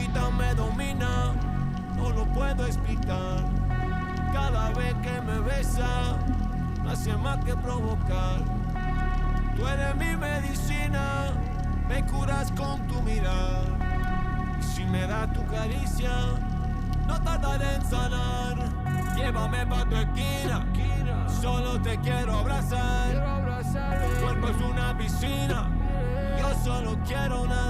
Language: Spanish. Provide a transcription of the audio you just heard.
boquita me domina, no lo puedo explicar. Cada vez que me besa, no hace más que provocar. Tú eres mi medicina, me curas con tu mirar. Y si me das tu caricia, no tardaré en sanar. Llévame pa' tu esquina, solo te quiero abrazar. Tu cuerpo es una piscina, yo solo quiero nadar.